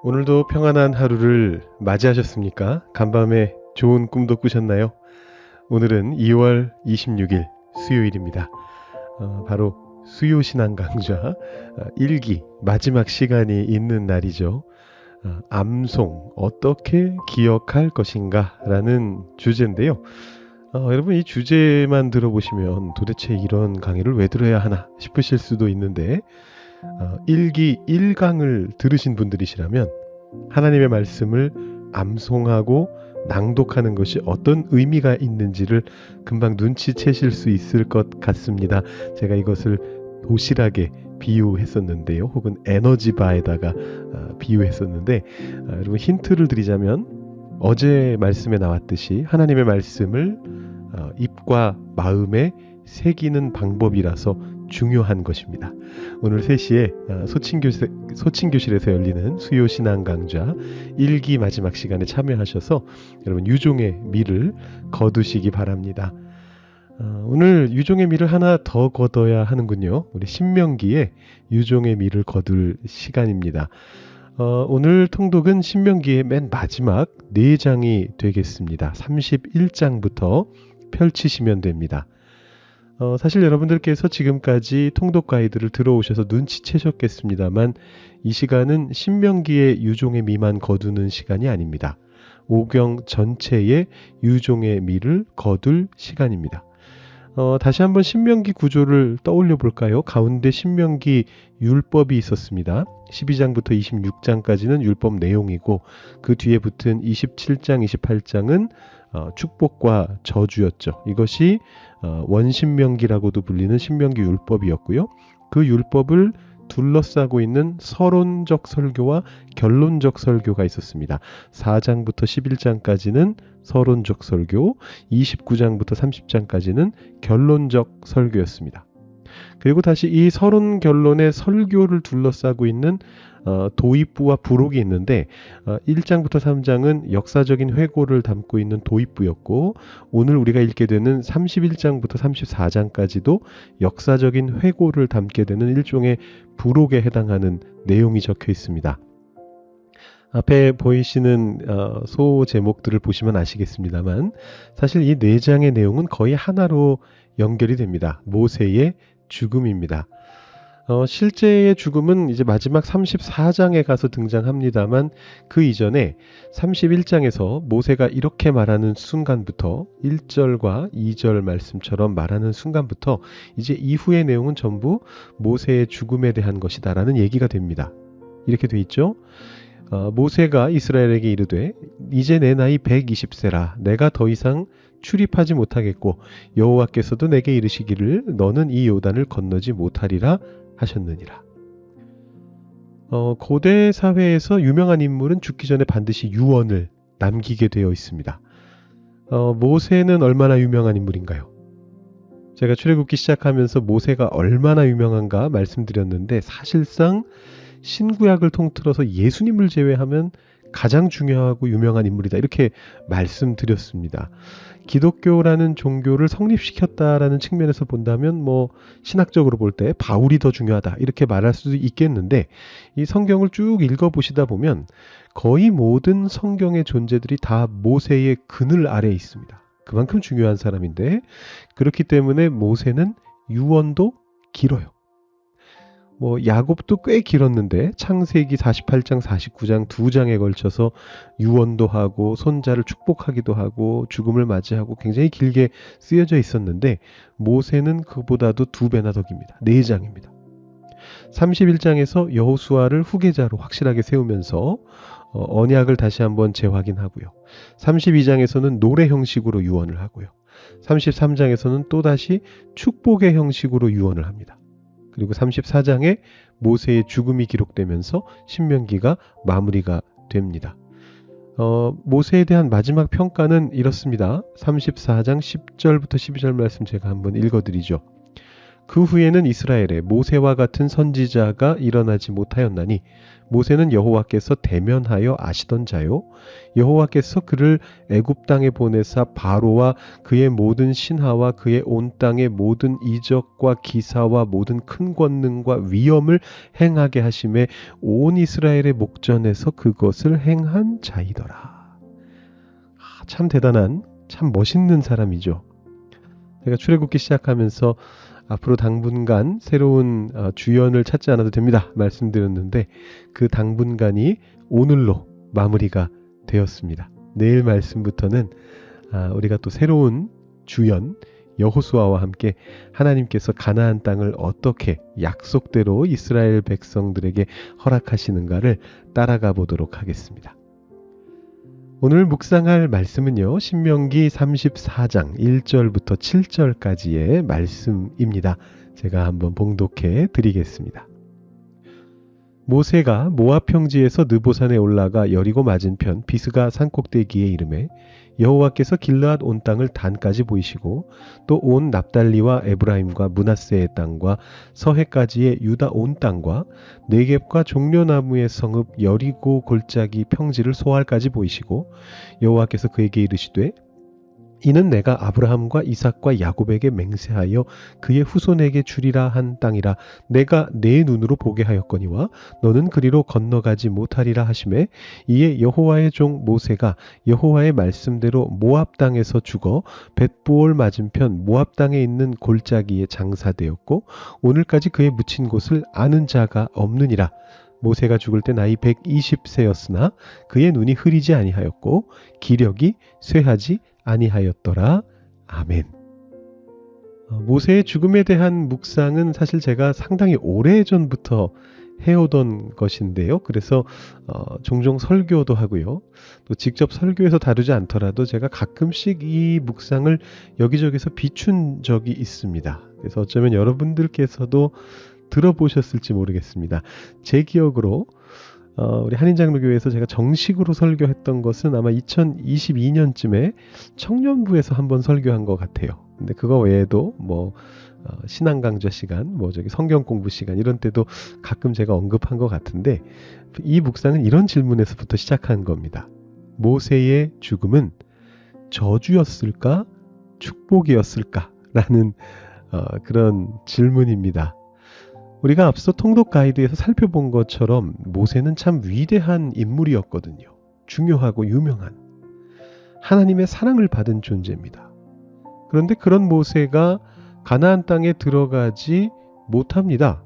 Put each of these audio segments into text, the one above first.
오늘도 평안한 하루를 맞이하셨습니까? 간밤에 좋은 꿈도 꾸셨나요? 오늘은 2월 26일 수요일입니다. 바로 수요신앙 강좌 1기 마지막 시간이 있는 날이죠. 암송 어떻게 기억할 것인가 라는 주제인데요. 여러분 이 주제만 들어보시면 도대체 이런 강의를 왜 들어야 하나 싶으실 수도 있는데 1기 1강을 들으신 분들이시라면 하나님의 말씀을 암송하고 낭독하는 것이 어떤 의미가 있는지를 금방 눈치채실 수 있을 것 같습니다. 제가 이것을 도시락에 비유했었는데요. 혹은 에너지바에다가 비유했었는데 여러분 힌트를 드리자면 어제 말씀에 나왔듯이 하나님의 말씀을 입과 마음에 새기는 방법이라서 중요한 것입니다. 오늘 3시에 소친교실에서 열리는 수요신앙 강좌 1기 마지막 시간에 참여하셔서 여러분 유종의 미를 거두시기 바랍니다. 오늘 유종의 미를 하나 더 거둬야 하는군요. 우리 신명기에 유종의 미를 거둘 시간입니다. 오늘 통독은 신명기의 맨 마지막 4장이 되겠습니다. 31장부터 펼치시면 됩니다. 사실 여러분들께서 지금까지 통독 가이드를 들어오셔서 눈치채셨겠습니다만 이 시간은 신명기의 유종의 미만 거두는 시간이 아닙니다. 오경 전체의 유종의 미를 거둘 시간입니다. 다시 한번 신명기 구조를 떠올려 볼까요? 가운데 신명기 율법이 있었습니다. 12장부터 26장까지는 율법 내용이고 그 뒤에 붙은 27장, 28장은 축복과 저주였죠. 이것이 원신명기라고도 불리는 신명기 율법이었고요. 그 율법을 둘러싸고 있는 서론적 설교와 결론적 설교가 있었습니다. 4장부터 11장까지는 서론적 설교, 29장부터 30장까지는 결론적 설교였습니다. 그리고 다시 이 서론 결론의 설교를 둘러싸고 있는 도입부와 부록이 있는데 1장부터 3장은 역사적인 회고를 담고 있는 도입부였고 오늘 우리가 읽게 되는 31장부터 34장까지도 역사적인 회고를 담게 되는 일종의 부록에 해당하는 내용이 적혀 있습니다. 앞에 보이시는 소 제목들을 보시면 아시겠습니다만 사실 이 4장의 내용은 거의 하나로 연결이 됩니다. 모세의 죽음입니다. 실제의 죽음은 이제 마지막 34장에 가서 등장합니다만 그 이전에 31장에서 모세가 이렇게 말하는 순간부터 1절과 2절 말씀처럼 말하는 순간부터 이제 이후의 내용은 전부 모세의 죽음에 대한 것이다라는 얘기가 됩니다. 이렇게 돼 있죠. 모세가 이스라엘에게 이르되 이제 내 나이 120세라 내가 더 이상 출입하지 못하겠고 여호와께서도 내게 이르시기를 너는 이 요단을 건너지 못하리라 하셨느니라. 고대 사회에서 유명한 인물은 죽기 전에 반드시 유언을 남기게 되어 있습니다. 모세는 얼마나 유명한 인물인가요? 제가 출애굽기 시작하면서 모세가 얼마나 유명한가 말씀드렸는데 사실상 신구약을 통틀어서 예수님을 제외하면 가장 중요하고 유명한 인물이다. 이렇게 말씀드렸습니다. 기독교라는 종교를 성립시켰다라는 측면에서 본다면 신학적으로 볼 때 바울이 더 중요하다. 이렇게 말할 수도 있겠는데 이 성경을 쭉 읽어보시다 보면 거의 모든 성경의 존재들이 다 모세의 그늘 아래에 있습니다. 그만큼 중요한 사람인데 그렇기 때문에 모세는 유언도 길어요. 야곱도 꽤 길었는데 창세기 48장, 49장 2장에 걸쳐서 유언도 하고 손자를 축복하기도 하고 죽음을 맞이하고 굉장히 길게 쓰여져 있었는데 모세는 그보다도 2배나 더 깁니다. 4장입니다. 31장에서 여호수아를 후계자로 확실하게 세우면서 언약을 다시 한번 재확인하고요. 32장에서는 노래 형식으로 유언을 하고요. 33장에서는 또다시 축복의 형식으로 유언을 합니다. 그리고 34장에 모세의 죽음이 기록되면서 신명기가 마무리가 됩니다. 모세에 대한 마지막 평가는 이렇습니다. 34장 10절부터 12절 말씀 제가 한번 읽어드리죠. 그 후에는 이스라엘에 모세와 같은 선지자가 일어나지 못하였나니 모세는 여호와께서 대면하여 아시던 자요 여호와께서 그를 애굽 땅에 보내사 바로와 그의 모든 신하와 그의 온 땅의 모든 이적과 기사와 모든 큰 권능과 위엄을 행하게 하심에 온 이스라엘의 목전에서 그것을 행한 자이더라. 참 대단한, 참 멋있는 사람이죠. 제가 출애굽기 시작하면서 앞으로 당분간 새로운 주연을 찾지 않아도 됩니다 말씀드렸는데 그 당분간이 오늘로 마무리가 되었습니다. 내일 말씀부터는 우리가 또 새로운 주연 여호수아와 함께 하나님께서 가나안 땅을 어떻게 약속대로 이스라엘 백성들에게 허락하시는가를 따라가 보도록 하겠습니다. 오늘 묵상할 말씀은요. 신명기 34장 1절부터 7절까지의 말씀입니다. 제가 한번 봉독해 드리겠습니다. 모세가 모압 평지에서 느보산에 올라가 여리고 맞은편 비스가 산꼭대기에 이르매 여호와께서 길르앗 온 땅을 단까지 보이시고 또 온 납달리와 에브라임과 므낫세의 땅과 서해까지의 유다 온 땅과 네겝과 종려나무의 성읍 여리고 골짜기 평지를 소알까지 보이시고 여호와께서 그에게 이르시되 이는 내가 아브라함과 이삭과 야곱에게 맹세하여 그의 후손에게 주리라 한 땅이라 내가 내 눈으로 보게 하였거니와 너는 그리로 건너가지 못하리라 하시매 이에 여호와의 종 모세가 여호와의 말씀대로 모압 땅에서 죽어 벳보올 맞은편 모압 땅에 있는 골짜기에 장사되었고 오늘까지 그의 묻힌 곳을 아는 자가 없느니라. 모세가 죽을 때 나이 120세였으나 그의 눈이 흐리지 아니하였고 기력이 쇠하지 아니하였더라. 아멘. 모세의 죽음에 대한 묵상은 사실 제가 상당히 오래전부터 해오던 것인데요. 그래서 종종 설교도 하고요. 또 직접 설교에서 다루지 않더라도 제가 가끔씩 이 묵상을 여기저기서 비춘 적이 있습니다. 그래서 어쩌면 여러분들께서도 들어보셨을지 모르겠습니다. 제 기억으로 우리 한인장로교회에서 제가 정식으로 설교했던 것은 아마 2022년쯤에 청년부에서 한번 설교한 것 같아요. 근데 그거 외에도 신앙 강좌 시간, 성경 공부 시간 이런 때도 가끔 제가 언급한 것 같은데 이 묵상은 이런 질문에서부터 시작한 겁니다. 모세의 죽음은 저주였을까? 축복이었을까? 라는 그런 질문입니다. 우리가 앞서 통독 가이드에서 살펴본 것처럼 모세는 참 위대한 인물이었거든요. 중요하고 유명한 하나님의 사랑을 받은 존재입니다. 그런데 그런 모세가 가나안 땅에 들어가지 못합니다.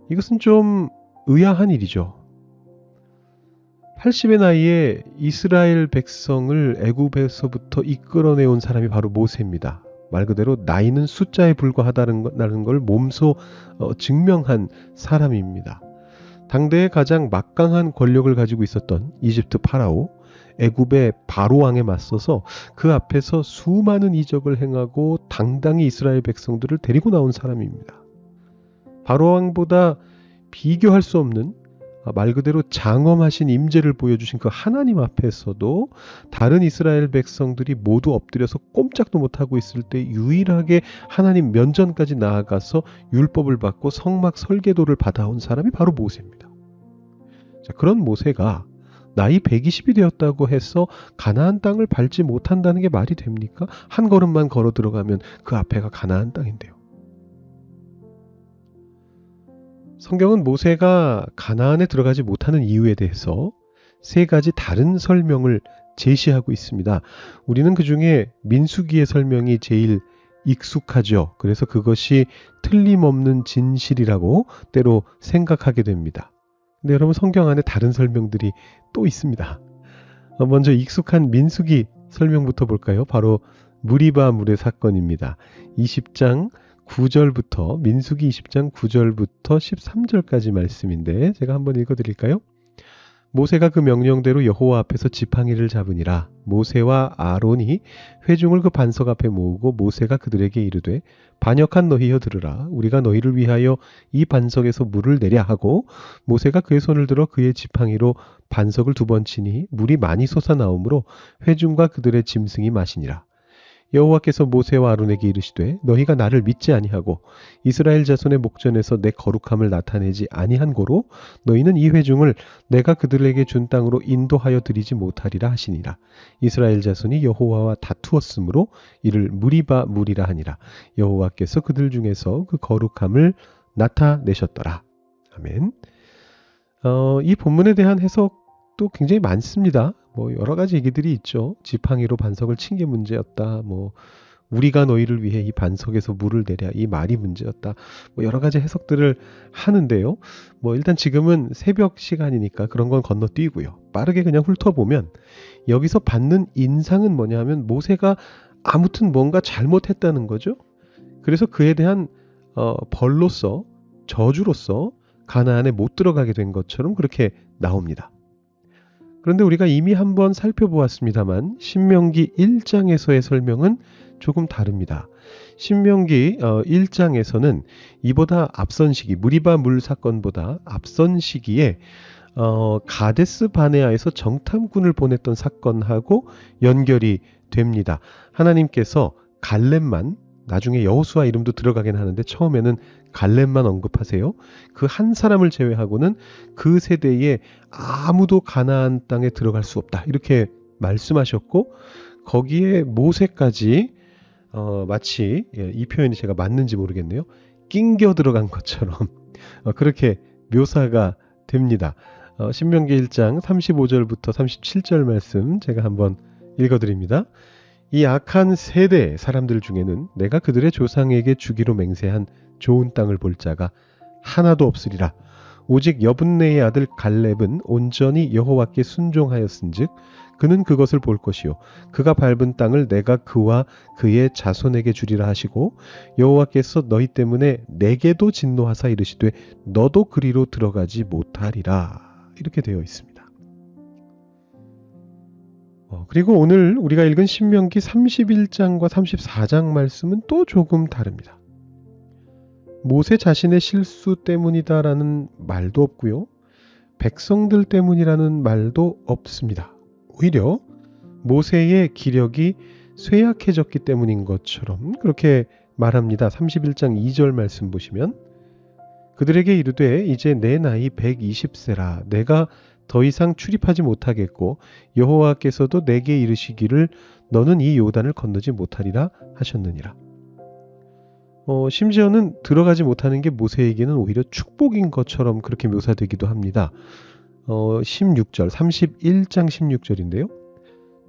이것은 좀 의아한 일이죠. 80의 나이에 이스라엘 백성을 애굽에서부터 이끌어내온 사람이 바로 모세입니다. 말 그대로 나이는 숫자에 불과하다는 걸 몸소 증명한 사람입니다. 당대의 가장 막강한 권력을 가지고 있었던 이집트 파라오, 애굽의 바로 왕에 맞서서 그 앞에서 수많은 이적을 행하고 당당히 이스라엘 백성들을 데리고 나온 사람입니다. 바로 왕보다 비교할 수 없는 말 그대로 장엄하신 임재를 보여주신 그 하나님 앞에서도 다른 이스라엘 백성들이 모두 엎드려서 꼼짝도 못하고 있을 때 유일하게 하나님 면전까지 나아가서 율법을 받고 성막 설계도를 받아온 사람이 바로 모세입니다. 자, 그런 모세가 나이 120이 되었다고 해서 가나안 땅을 밟지 못한다는 게 말이 됩니까? 한 걸음만 걸어 들어가면 그 앞에가 가나안 땅인데요. 성경은 모세가 가나안에 들어가지 못하는 이유에 대해서 세 가지 다른 설명을 제시하고 있습니다. 우리는 그중에 민수기의 설명이 제일 익숙하죠. 그래서 그것이 틀림없는 진실이라고 때로 생각하게 됩니다. 근데 여러분 성경 안에 다른 설명들이 또 있습니다. 먼저 익숙한 민수기 설명부터 볼까요? 바로 무리바 물의 사건입니다. 20장 9절부터 민수기 20장 9절부터 13절까지 말씀인데 제가 한번 읽어드릴까요? 모세가 그 명령대로 여호와 앞에서 지팡이를 잡으니라. 모세와 아론이 회중을 그 반석 앞에 모으고 모세가 그들에게 이르되 반역한 너희여 들으라. 우리가 너희를 위하여 이 반석에서 물을 내랴 하고 모세가 그의 손을 들어 그의 지팡이로 반석을 2번 치니 물이 많이 솟아나오므로 회중과 그들의 짐승이 마시니라. 여호와께서 모세와 아론에게 이르시되 너희가 나를 믿지 아니하고 이스라엘 자손의 목전에서 내 거룩함을 나타내지 아니한 고로 너희는 이 회중을 내가 그들에게 준 땅으로 인도하여 드리지 못하리라 하시니라. 이스라엘 자손이 여호와와 다투었으므로 이를 무리바 무리라 하니라. 여호와께서 그들 중에서 그 거룩함을 나타내셨더라. 아멘. 이 본문에 대한 해석도 굉장히 많습니다. 여러 가지 얘기들이 있죠. 지팡이로 반석을 친 게 문제였다. 우리가 너희를 위해 이 반석에서 물을 내랴. 이 말이 문제였다. 여러 가지 해석들을 하는데요. 일단 지금은 새벽 시간이니까 그런 건 건너뛰고요. 빠르게 그냥 훑어보면 여기서 받는 인상은 뭐냐 하면 모세가 아무튼 뭔가 잘못했다는 거죠. 그래서 그에 대한 벌로서, 저주로서 가나안에 못 들어가게 된 것처럼 그렇게 나옵니다. 그런데 우리가 이미 한번 살펴보았습니다만 신명기 1장에서의 설명은 조금 다릅니다. 신명기 1장에서는 이보다 앞선 시기, 무리바 물 사건보다 앞선 시기에 가데스 바네아에서 정탐꾼을 보냈던 사건하고 연결이 됩니다. 하나님께서 갈렙만, 나중에 여호수아 이름도 들어가긴 하는데 처음에는 갈렙만 언급하세요. 그 한 사람을 제외하고는 그 세대에 아무도 가나안 땅에 들어갈 수 없다. 이렇게 말씀하셨고 거기에 모세까지 마치 이 표현이 제가 맞는지 모르겠네요. 낑겨 들어간 것처럼 그렇게 묘사가 됩니다. 신명기 1장 35절부터 37절 말씀 제가 한번 읽어드립니다. 이 악한 세대 사람들 중에는 내가 그들의 조상에게 주기로 맹세한 좋은 땅을 볼 자가 하나도 없으리라. 오직 여분네의 아들 갈렙은 온전히 여호와께 순종하였은즉 그는 그것을 볼 것이요 그가 밟은 땅을 내가 그와 그의 자손에게 주리라 하시고 여호와께서 너희 때문에 내게도 진노하사 이르시되 너도 그리로 들어가지 못하리라. 이렇게 되어 있습니다. 그리고 오늘 우리가 읽은 신명기 31장과 34장 말씀은 또 조금 다릅니다. 모세 자신의 실수 때문이다라는 말도 없고요. 백성들 때문이라는 말도 없습니다. 오히려 모세의 기력이 쇠약해졌기 때문인 것처럼 그렇게 말합니다. 31장 2절 말씀 보시면 그들에게 이르되 이제 내 나이 120세라 내가 더 이상 출입하지 못하겠고 여호와께서도 내게 이르시기를 너는 이 요단을 건너지 못하리라 하셨느니라. 심지어는 들어가지 못하는 게 모세에게는 오히려 축복인 것처럼 그렇게 묘사되기도 합니다. 16절, 31장 16절인데요.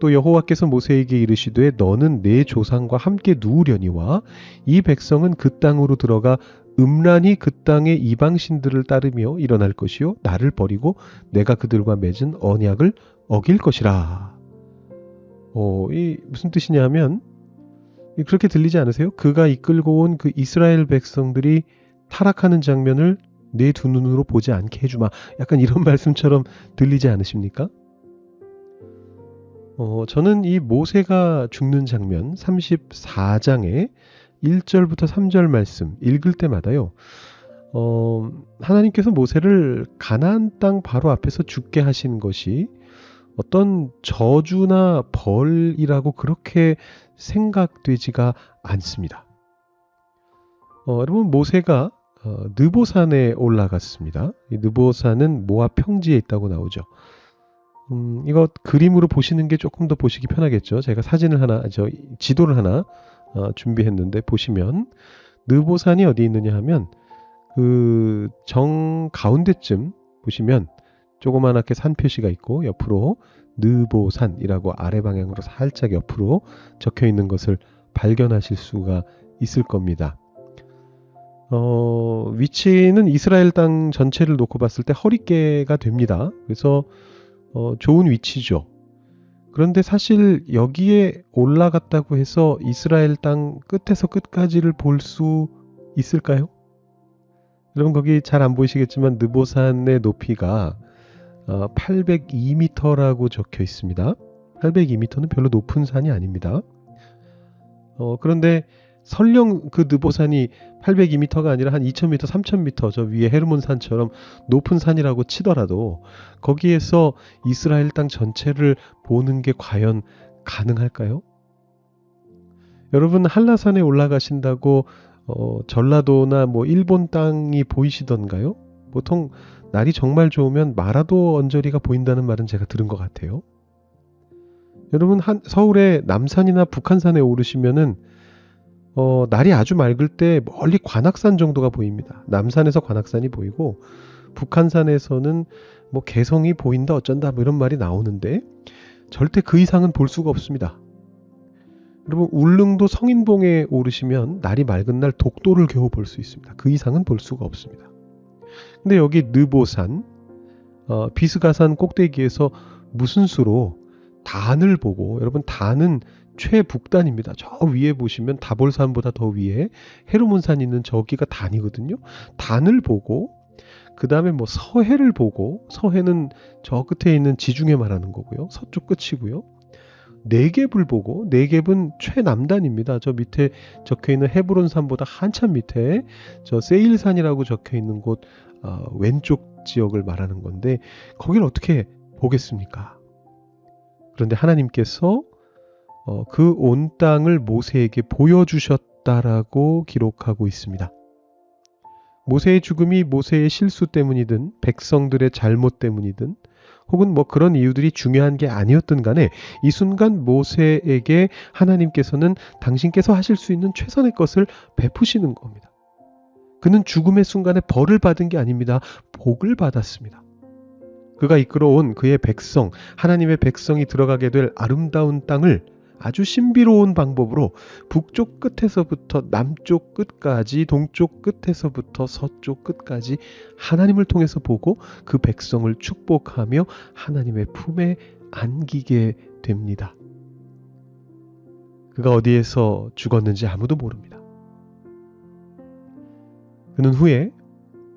또 여호와께서 모세에게 이르시되 너는 내 조상과 함께 누우려니와 이 백성은 그 땅으로 들어가 음란히 그 땅의 이방신들을 따르며 일어날 것이요 나를 버리고 내가 그들과 맺은 언약을 어길 것이라. 이 무슨 뜻이냐 하면 그렇게 들리지 않으세요? 그가 이끌고 온 그 이스라엘 백성들이 타락하는 장면을 내 두 눈으로 보지 않게 해주마. 약간 이런 말씀처럼 들리지 않으십니까? 저는 이 모세가 죽는 장면 34장에 1절부터 3절 말씀 읽을 때마다요. 하나님께서 모세를 가나안 땅 바로 앞에서 죽게 하신 것이 어떤 저주나 벌이라고 그렇게 생각되지가 않습니다. 여러분 모세가 느보산에 올라갔습니다. 이 느보산은 모압 평지에 있다고 나오죠. 이거 그림으로 보시는 게 조금 더 보시기 편하겠죠. 제가 지도를 하나 준비했는데 보시면 느보산이 어디 있느냐 하면 그 정 가운데쯤 보시면 조그만하게 산 표시가 있고 옆으로 느보산이라고 아래 방향으로 살짝 옆으로 적혀 있는 것을 발견하실 수가 있을 겁니다. 위치는 이스라엘 땅 전체를 놓고 봤을 때 허리깨가 됩니다. 그래서 좋은 위치죠. 그런데 사실 여기에 올라갔다고 해서 이스라엘 땅 끝에서 끝까지를 볼 수 있을까요? 여러분 거기 잘 안 보이시겠지만 느보산의 높이가 802m라고 적혀 있습니다. 802m는 별로 높은 산이 아닙니다. 그런데 설령 그 느보산이 802m가 아니라 한 2000m, 3000m 저 위에 헤르몬 산처럼 높은 산이라고 치더라도 거기에서 이스라엘 땅 전체를 보는 게 과연 가능할까요? 여러분 한라산에 올라가신다고 전라도나 뭐 일본 땅이 보이시던가요? 보통 날이 정말 좋으면 마라도 언저리가 보인다는 말은 제가 들은 것 같아요. 여러분 서울의 남산이나 북한산에 오르시면은 날이 아주 맑을 때 멀리 관악산 정도가 보입니다. 남산에서 관악산이 보이고 북한산에서는 뭐 개성이 보인다 어쩐다 뭐 이런 말이 나오는데 절대 그 이상은 볼 수가 없습니다. 여러분 울릉도 성인봉에 오르시면 날이 맑은 날 독도를 겨우 볼 수 있습니다. 그 이상은 볼 수가 없습니다. 근데 여기 느보산, 비스가산 꼭대기에서 무슨 수로 단을 보고, 여러분 단은 최북단입니다. 저 위에 보시면 다볼산보다 더 위에 헤르몬산 있는 저기가 단이거든요. 단을 보고 그 다음에 뭐 서해를 보고, 서해는 저 끝에 있는 지중해 말하는 거고요. 서쪽 끝이고요. 네겝을 보고, 네겝은 최남단입니다. 저 밑에 적혀있는 헤브론산보다 한참 밑에 저 세일산이라고 적혀있는 곳 왼쪽 지역을 말하는 건데 거길 어떻게 보겠습니까? 그런데 하나님께서 그 온 땅을 모세에게 보여주셨다라고 기록하고 있습니다. 모세의 죽음이 모세의 실수 때문이든 백성들의 잘못 때문이든 혹은 뭐 그런 이유들이 중요한 게 아니었든 간에 이 순간 모세에게 하나님께서는 당신께서 하실 수 있는 최선의 것을 베푸시는 겁니다. 그는 죽음의 순간에 벌을 받은 게 아닙니다. 복을 받았습니다. 그가 이끌어온 그의 백성, 하나님의 백성이 들어가게 될 아름다운 땅을 아주 신비로운 방법으로 북쪽 끝에서부터 남쪽 끝까지, 동쪽 끝에서부터 서쪽 끝까지 하나님을 통해서 보고 그 백성을 축복하며 하나님의 품에 안기게 됩니다. 그가 어디에서 죽었는지 아무도 모릅니다. 그는 후에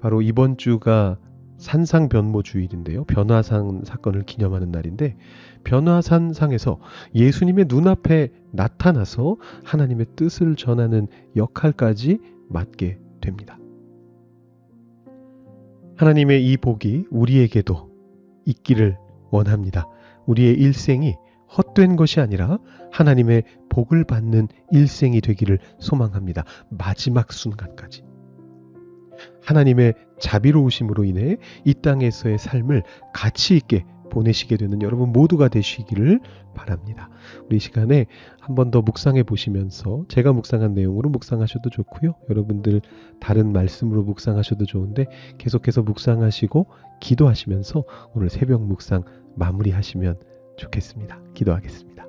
바로 이번 주가 산상변모 주일인데요. 변화산 사건을 기념하는 날인데 변화산 상에서 예수님의 눈앞에 나타나서 하나님의 뜻을 전하는 역할까지 맡게 됩니다. 하나님의 이 복이 우리에게도 있기를 원합니다. 우리의 일생이 헛된 것이 아니라 하나님의 복을 받는 일생이 되기를 소망합니다. 마지막 순간까지. 하나님의 자비로우심으로 인해 이 땅에서의 삶을 가치 있게 보내시게 되는 여러분 모두가 되시기를 바랍니다. 우리 시간에 한 번 더 묵상해 보시면서 제가 묵상한 내용으로 묵상하셔도 좋고요. 여러분들 다른 말씀으로 묵상하셔도 좋은데 계속해서 묵상하시고 기도하시면서 오늘 새벽 묵상 마무리하시면 좋겠습니다. 기도하겠습니다.